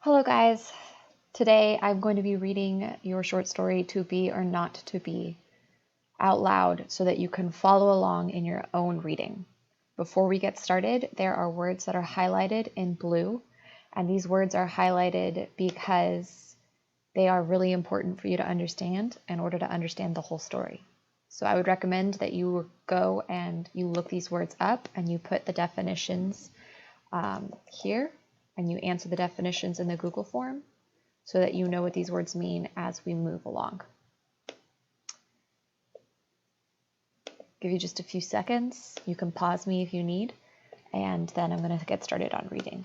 Hello guys! Today I'm going to be reading your short story To Be or Not to Be out loud so that you can follow along in your own reading. Before we get started, there are words that are highlighted in blue, and these words are highlighted because they are really important for you to understand in order to understand the whole story. So I would recommend that you go and you look these words up and you put the definitions here, and you answer the definitions in the Google form so that you know what these words mean as we move along. Give you just a few seconds. You can pause me if you need, and then I'm going to get started on reading.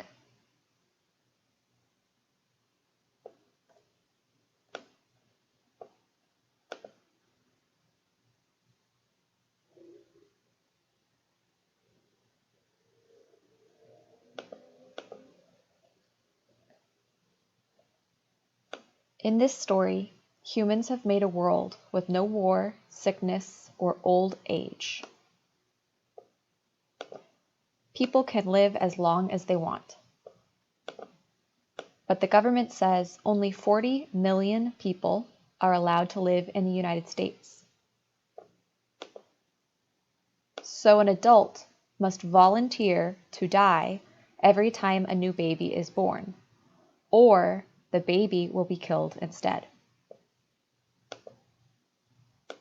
In this story, humans have made a world with no war, sickness, or old age. People can live as long as they want. But the government says only 40 million people are allowed to live in the United States. So an adult must volunteer to die every time a new baby is born, or the baby will be killed instead.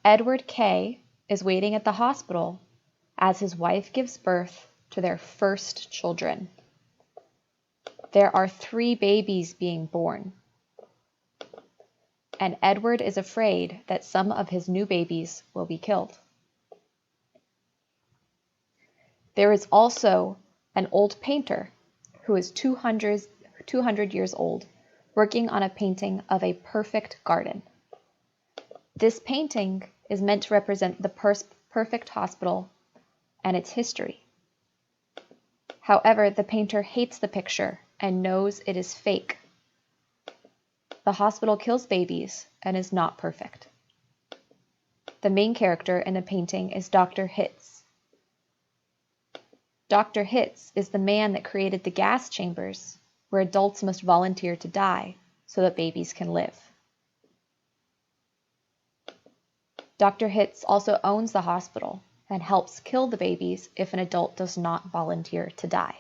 Edward K. is waiting at the hospital as his wife gives birth to their first children. There are 3 babies being born, and Edward is afraid that some of his new babies will be killed. There is also an old painter who is 200 years old, working on a painting of a perfect garden. This painting is meant to represent the perfect hospital and its history. However, the painter hates the picture and knows it is fake. The hospital kills babies and is not perfect. The main character in the painting is Dr. Hitz. Dr. Hitz is the man that created the gas chambers where adults must volunteer to die so that babies can live. Dr. Hitz also owns the hospital and helps kill the babies if an adult does not volunteer to die.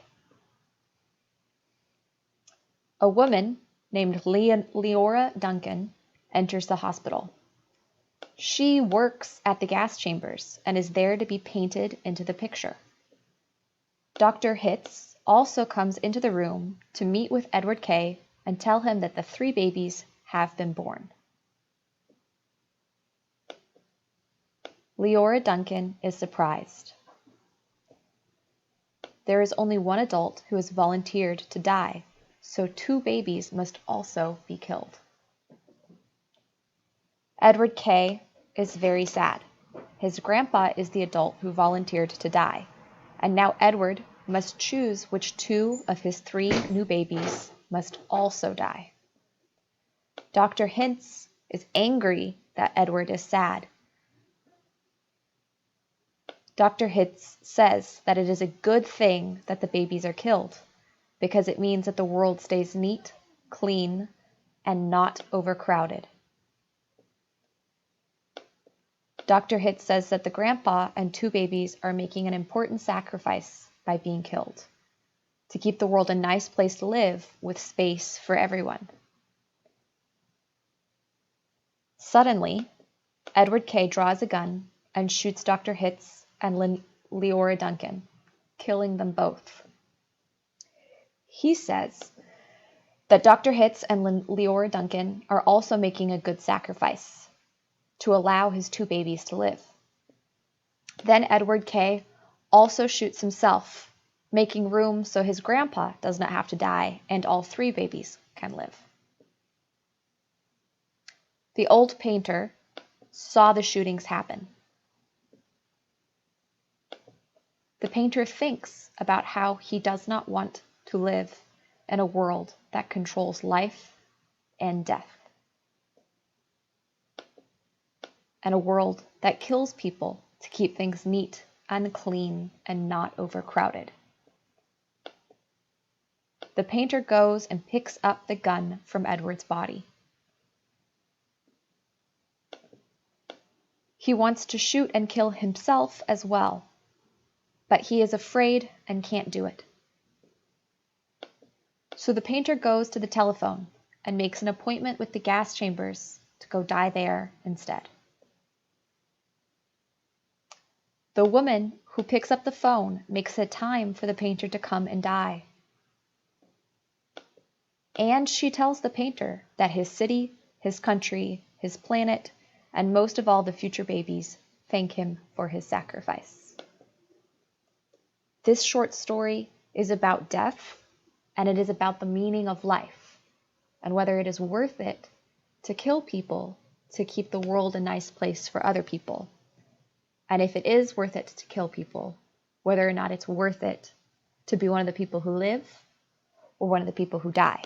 A woman named Leora Duncan enters the hospital. She works at the gas chambers and is there to be painted into the picture. Dr. Hitz also comes into the room to meet with Edward K. and tell him that the 3 babies have been born. Leora Duncan is surprised. There is only one adult who has volunteered to die, so 2 babies must also be killed. Edward K. is very sad. His grandpa is the adult who volunteered to die, and now Edward must choose which 2 of his 3 new babies must also die. Dr. Hitz is angry that Edward is sad. Dr. Hitz says that it is a good thing that the babies are killed because it means that the world stays neat, clean, and not overcrowded. Dr. Hitz says that the grandpa and 2 babies are making an important sacrifice by being killed to keep the world a nice place to live with space for everyone. Suddenly, Edward K. draws a gun and shoots Dr. Hitz and Leora Duncan, killing them both. He says that Dr. Hitz and Leora Duncan are also making a good sacrifice to allow his 2 babies to live. Then Edward K. also shoots himself, making room so his grandpa does not have to die and all 3 babies can live. The old painter saw the shootings happen. The painter thinks about how he does not want to live in a world that controls life and death, and a world that kills people to keep things neat and clean and not overcrowded. The painter goes and picks up the gun from Edward's body. He wants to shoot and kill himself as well, but he is afraid and can't do it. So the painter goes to the telephone and makes an appointment with the gas chambers to go die there instead. The woman who picks up the phone makes a time for the painter to come and die. And she tells the painter that his city, his country, his planet, and most of all the future babies thank him for his sacrifice. This short story is about death, and it is about the meaning of life, and whether it is worth it to kill people to keep the world a nice place for other people. And if it is worth it to kill people, whether or not it's worth it to be one of the people who live or one of the people who die.